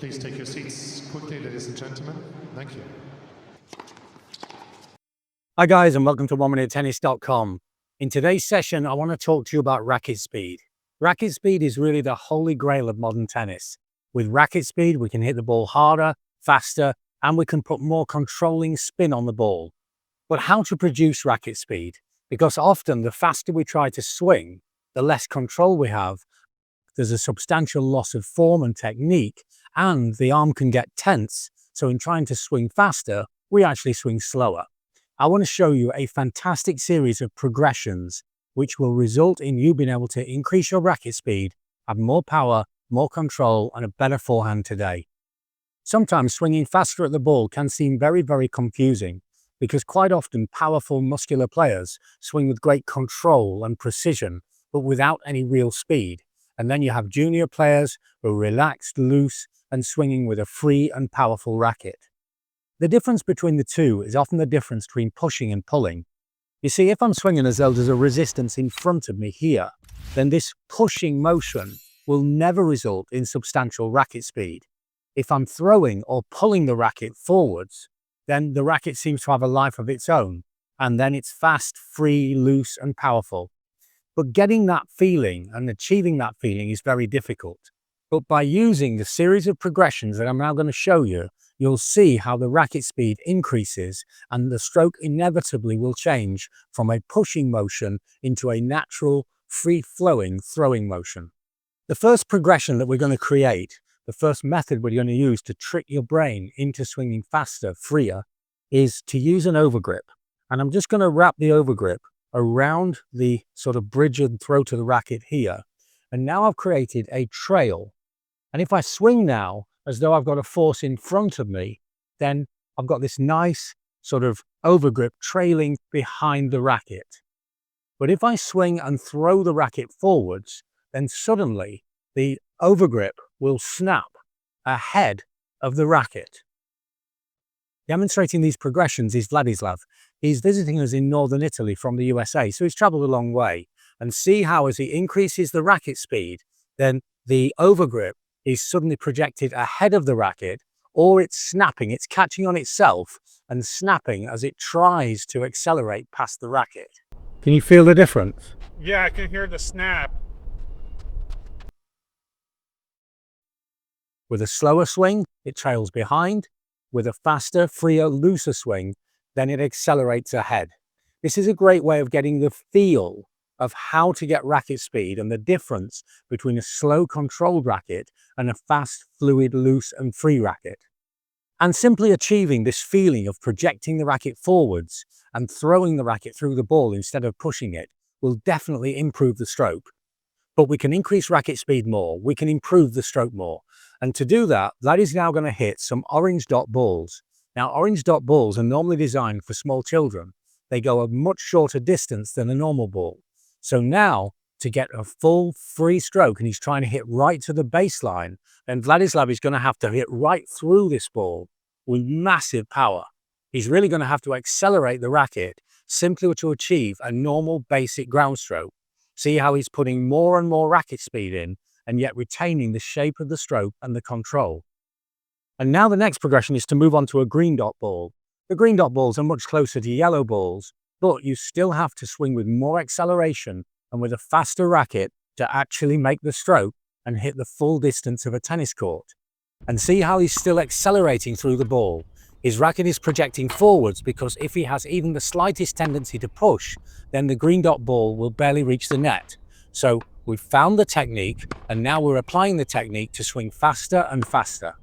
Please take your seats quickly, ladies and gentlemen. Thank you. Hi guys, and welcome to 1MinuteTennis.com. In today's session, I want to talk to you about racket speed. Racket speed is really the holy grail of modern tennis. With racket speed, we can hit the ball harder, faster, and we can put more controlling spin on the ball. But how to produce racket speed? Because often the faster we try to swing, the less control we have. There's a substantial loss of form and technique, and the arm can get tense. So in trying to swing faster, we actually swing slower. I want to show you a fantastic series of progressions which will result in you being able to increase your racket speed, have more power, more control, and a better forehand today. Sometimes swinging faster at the ball can seem very, very confusing because quite often powerful muscular players swing with great control and precision, but without any real speed. And then you have junior players who are relaxed, loose, and swinging with a free and powerful racket. The difference between the two is often the difference between pushing and pulling. You see, if I'm swinging as though there's a resistance in front of me here, then this pushing motion will never result in substantial racket speed. If I'm throwing or pulling the racket forwards, then the racket seems to have a life of its own, and then it's fast, free, loose, and powerful. But getting that feeling and achieving that feeling is very difficult. But by using the series of progressions that I'm now going to show you, you'll see how the racket speed increases and the stroke inevitably will change from a pushing motion into a natural, free-flowing throwing motion. The first progression that we're going to create, the first method we're going to use to trick your brain into swinging faster, freer, is to use an overgrip. And I'm just going to wrap the overgrip around the sort of bridge and throat of the racket here. And now I've created a trail. And if I swing now as though I've got a force in front of me, then I've got this nice sort of overgrip trailing behind the racket. But if I swing and throw the racket forwards, then suddenly the overgrip will snap ahead of the racket. Demonstrating these progressions is Vladislav. He's visiting us in northern Italy from the USA, so he's traveled a long way. And see how as he increases the racket speed, then the overgrip is suddenly projected ahead of the racket, or it's snapping, it's catching on itself and snapping as it tries to accelerate past the racket. Can you feel the difference? Yeah, I can hear the snap. With a slower swing, it trails behind. With a faster, freer, looser swing, then it accelerates ahead. This is a great way of getting the feel of how to get racket speed and the difference between a slow, controlled racket and a fast, fluid, loose, and free racket. And simply achieving this feeling of projecting the racket forwards and throwing the racket through the ball instead of pushing it will definitely improve the stroke. But we can increase racket speed more, we can improve the stroke more. And to do that, Vlad is now going to hit some orange dot balls. Now, orange dot balls are normally designed for small children. They go a much shorter distance than a normal ball. So now, to get a full free stroke, and he's trying to hit right to the baseline, then Vladislav is going to have to hit right through this ball with massive power. He's really going to have to accelerate the racket simply to achieve a normal basic ground stroke. See how he's putting more and more racket speed in, and yet retaining the shape of the stroke and the control. And now the next progression is to move on to a green dot ball. The green dot balls are much closer to yellow balls, but you still have to swing with more acceleration and with a faster racket to actually make the stroke and hit the full distance of a tennis court. And see how he's still accelerating through the ball. His racket is projecting forwards because if he has even the slightest tendency to push, then the green dot ball will barely reach the net. So we've found the technique, and now we're applying the technique to swing faster and faster.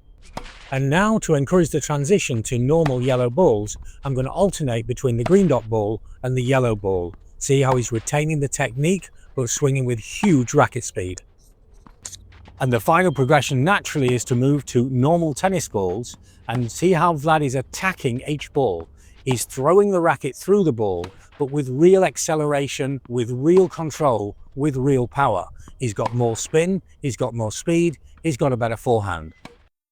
And now, to encourage the transition to normal yellow balls, I'm going to alternate between the green dot ball and the yellow ball. See how he's retaining the technique, but swinging with huge racket speed. And the final progression naturally is to move to normal tennis balls, and see how Vlad is attacking each ball. He's throwing the racket through the ball, but with real acceleration, with real control, with real power. He's got more spin, he's got more speed, he's got a better forehand.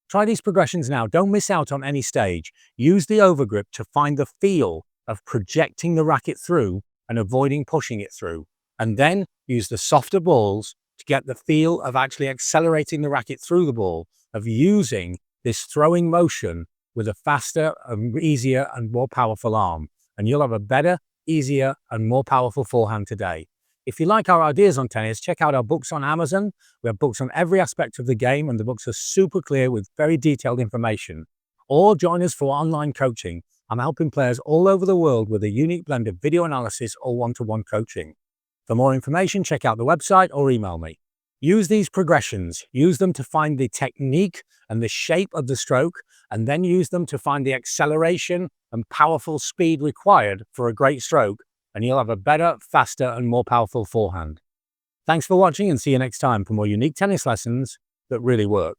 Try these progressions now. Don't miss out on any stage. Use the overgrip to find the feel of projecting the racket through and avoiding pushing it through. And then use the softer balls to get the feel of actually accelerating the racket through the ball, of using this throwing motion with a faster, easier, and more powerful arm. And you'll have a better, easier, and more powerful forehand today. If you like our ideas on tennis, check out our books on Amazon. We have books on every aspect of the game, and the books are super clear with very detailed information. Or join us for online coaching. I'm helping players all over the world with a unique blend of video analysis or one-to-one coaching. For more information, check out the website or email me. Use these progressions. Use them to find the technique and the shape of the stroke, and then use them to find the acceleration and powerful speed required for a great stroke, and you'll have a better, faster, and more powerful forehand. Thanks for watching, and see you next time for more unique tennis lessons that really work.